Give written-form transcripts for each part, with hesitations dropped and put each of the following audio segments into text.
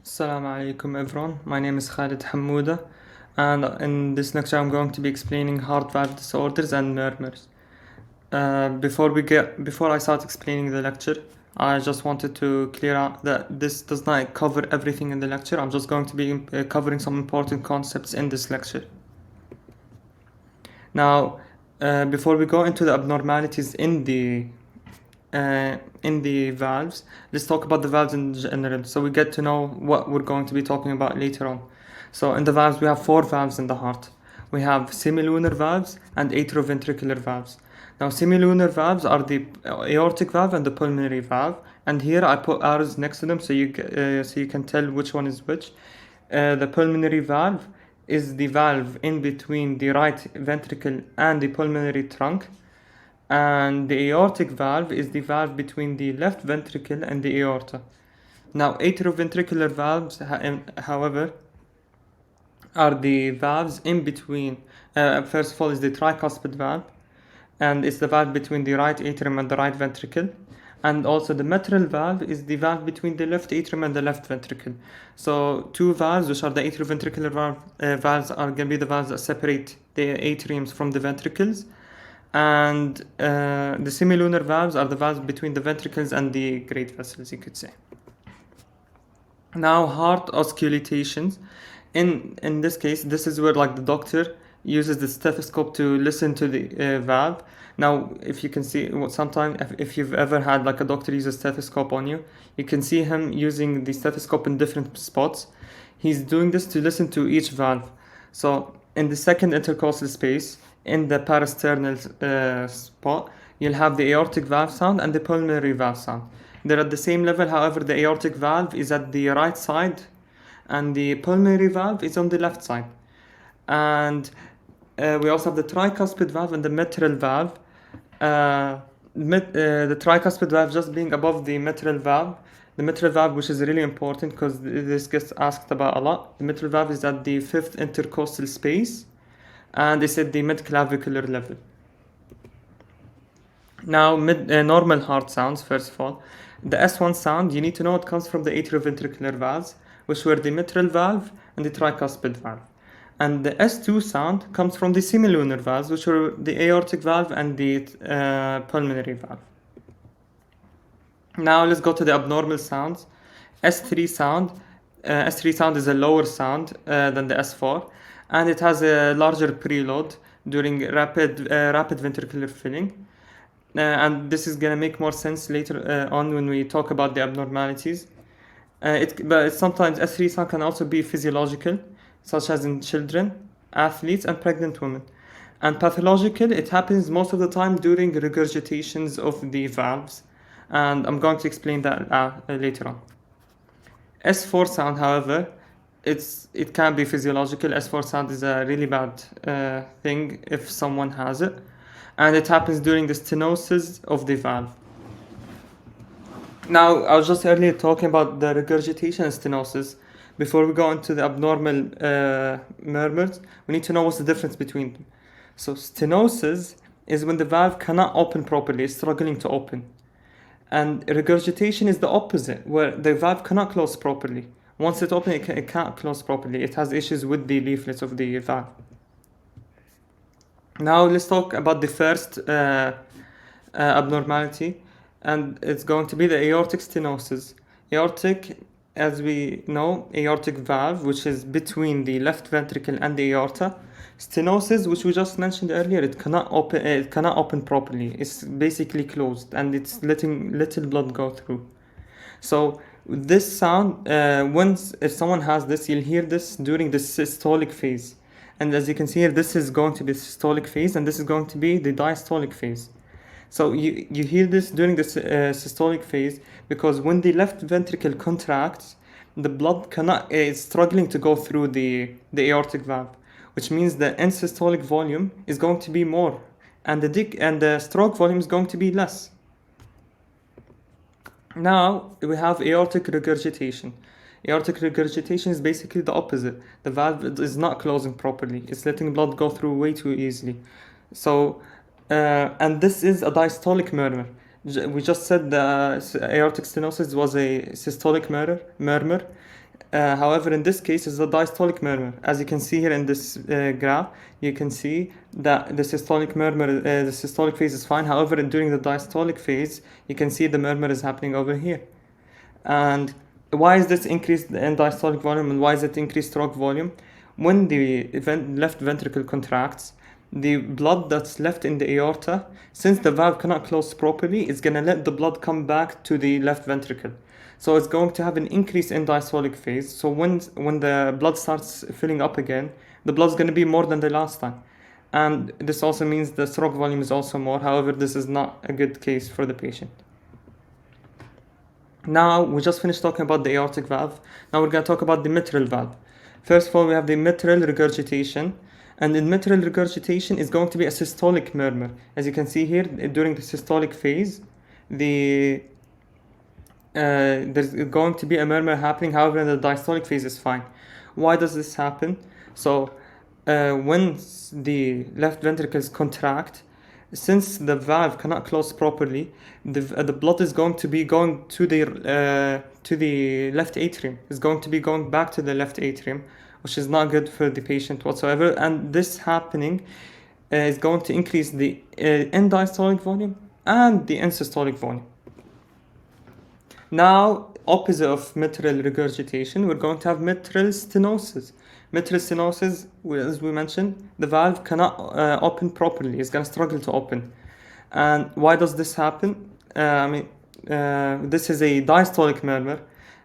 Assalamu alaikum everyone, my name is Khaled Hammoudeh, and in this lecture I'm going to be explaining heart valve disorders and murmurs. Before I start explaining the lecture, I just wanted to clear out that this does not cover everything in the lecture. I'm just going to be covering some important concepts in this lecture. Now, before we go into the abnormalities in the valves, let's talk about the valves in general so we get to know what we're going to be talking about later on. So in the valves, we have four valves in the heart. We have semilunar valves and atrioventricular valves. Now semilunar valves are the aortic valve and the pulmonary valve, and here I put arrows next to them so you can tell which one is which. The pulmonary valve is the valve in between the right ventricle and the pulmonary trunk, and the aortic valve is the valve between the left ventricle and the aorta. Now, atrioventricular valves, however, are the valves in between. First of all, is the tricuspid valve, and it's the valve between the right atrium and the right ventricle. And also, the mitral valve is the valve between the left atrium and the left ventricle. So, two valves, which are the atrioventricular valves, are going to be the valves that separate the atriums from the ventricles. And the semilunar valves are the valves between the ventricles and the great vessels, you could say. Now, heart auscultations. In this case, this is where the doctor uses the stethoscope to listen to the valve. Now, if you can see, sometimes if you've ever had a doctor use a stethoscope on you, you can see him using the stethoscope in different spots. He's doing this to listen to each valve. So in the second intercostal space, in the parasternal spot, you'll have the aortic valve sound and the pulmonary valve sound. They're at the same level, however, the aortic valve is at the right side and the pulmonary valve is on the left side. And we also have the tricuspid valve and the mitral valve. The tricuspid valve just being above the mitral valve. The mitral valve, which is really important because this gets asked about a lot. The mitral valve is at the fifth intercostal space, and it's at the mid-clavicular level. Now, normal heart sounds, first of all. The S1 sound, you need to know it comes from the atrioventricular valves, which were the mitral valve and the tricuspid valve. And the S2 sound comes from the semilunar valves, which were the aortic valve and the pulmonary valve. Now let's go to the abnormal sounds. S3 sound is a lower sound than the S4, and it has a larger preload during rapid ventricular filling. And this is gonna make more sense later on when we talk about the abnormalities. But sometimes S3 sound can also be physiological, such as in children, athletes, and pregnant women. And pathological, it happens most of the time during regurgitations of the valves, and I'm going to explain that later on. S4 sound, however, it can be physiological. S4 sound is a really bad thing if someone has it, and it happens during the stenosis of the valve. Now, I was just earlier talking about the regurgitation and stenosis. Before we go into the abnormal murmurs, we need to know what's the difference between them. So stenosis is when the valve cannot open properly, it's struggling to open. And regurgitation is the opposite, where the valve cannot close properly. Once it opens, it can't close properly. It has issues with the leaflets of the valve. Now let's talk about the first abnormality, and it's going to be the aortic stenosis. Aortic, as we know, aortic valve, which is between the left ventricle and the aorta. Stenosis, which we just mentioned earlier, it cannot open properly. It's basically closed, and it's letting little blood go through. So this sound, if someone has this, you'll hear this during the systolic phase. And as you can see here, this is going to be the systolic phase, and this is going to be the diastolic phase. So you hear this during the systolic phase because when the left ventricle contracts, the blood is struggling to go through the aortic valve, which means the end systolic volume is going to be more, and the stroke volume is going to be less. Now we have aortic regurgitation. Aortic regurgitation is basically the opposite. The valve is not closing properly. It's letting blood go through way too easily. So, and this is a diastolic murmur. We just said the aortic stenosis was a systolic murmur. However, in this case, it's a diastolic murmur. As you can see here in this graph, you can see that the systolic murmur, the systolic phase is fine. However, during the diastolic phase, you can see the murmur is happening over here. And why is this increased in diastolic volume, and why is it increased stroke volume? When the left ventricle contracts, the blood that's left in the aorta, since the valve cannot close properly, is going to let the blood come back to the left ventricle. So it's going to have an increase in diastolic phase. So when the blood starts filling up again, the blood's going to be more than the last time. And this also means the stroke volume is also more. However, this is not a good case for the patient. Now, we just finished talking about the aortic valve. Now we're going to talk about the mitral valve. First of all, we have the mitral regurgitation. And in mitral regurgitation is going to be a systolic murmur. As you can see here, during the systolic phase, there's going to be a murmur happening. However, in the diastolic phase is fine. Why does this happen? So, once the left ventricles contract, since the valve cannot close properly, the blood is going to be going to the left atrium. It's going to be going back to the left atrium, which is not good for the patient whatsoever. And this happening is going to increase the end diastolic volume and the end systolic volume. Now, opposite of mitral regurgitation, we're going to have mitral stenosis. Mitral stenosis, as we mentioned, the valve cannot open properly. It's going to struggle to open. And why does this happen? This is a diastolic murmur.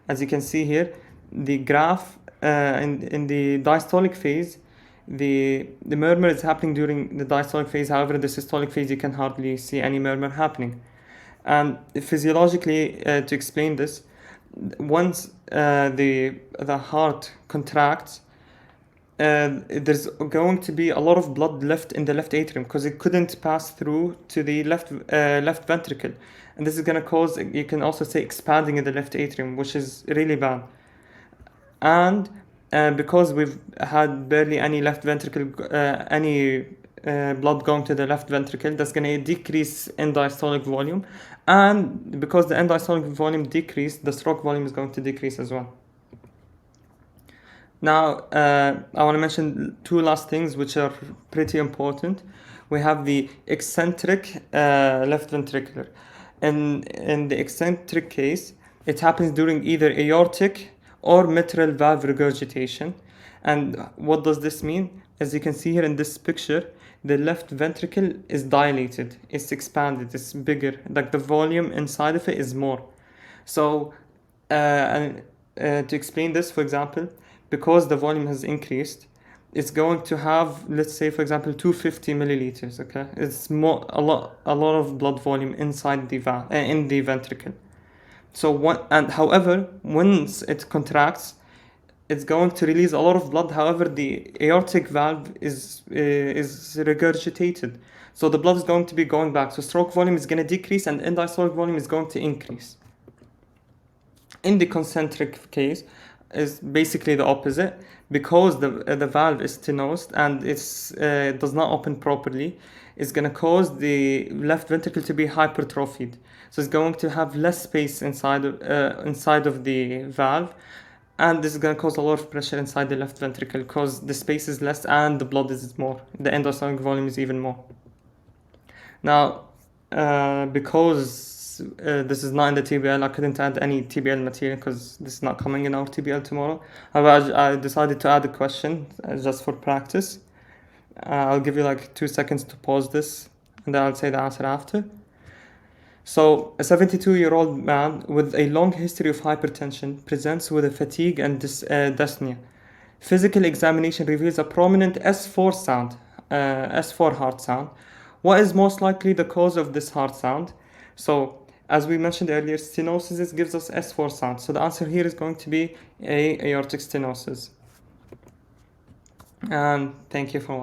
As you can see here, the graph in the diastolic phase, the murmur is happening during the diastolic phase. However, in the systolic phase, you can hardly see any murmur happening. And physiologically, to explain this, once the heart contracts, there's going to be a lot of blood left in the left atrium because it couldn't pass through to the left ventricle, and this is going to cause, you can also say, expanding in the left atrium, which is really bad. And because we've had barely any left ventricle, blood going to the left ventricle, that's going to decrease end diastolic volume, and because the end diastolic volume decreased, the stroke volume is going to decrease as well. Now, I want to mention two last things which are pretty important. We have the eccentric left ventricular. In the eccentric case, it happens during either aortic or mitral valve regurgitation. And what does this mean? As you can see here in this picture, the left ventricle is dilated, it's expanded, it's bigger, like the volume inside of it is more. So, to explain this, for example, because the volume has increased, it's going to have, let's say, for example, 250 milliliters. Okay, it's a lot of blood volume inside the in the ventricle. So however, once it contracts, it's going to release a lot of blood. However, the aortic valve is regurgitated, so the blood is going to be going back. So stroke volume is going to decrease, and end diastolic volume is going to increase. In the concentric case, is basically the opposite, because the valve is stenosed and it does not open properly. It's going to cause the left ventricle to be hypertrophied, so it's going to have less space inside of the valve, and this is going to cause a lot of pressure inside the left ventricle because the space is less and the blood is more. The end diastolic volume is even more. Now, because this is not in the TBL, I couldn't add any TBL material because this is not coming in our TBL tomorrow. However, I decided to add a question just for practice. I'll give you like 2 seconds to pause this, and then I'll say the answer after. So, a 72-year-old man with a long history of hypertension presents with a fatigue and dyspnea. Physical examination reveals a prominent S4 sound, S4 heart sound. What is most likely the cause of this heart sound? So, as we mentioned earlier, stenosis gives us S4 sound. So the answer here is going to be aortic stenosis. And thank you for watching.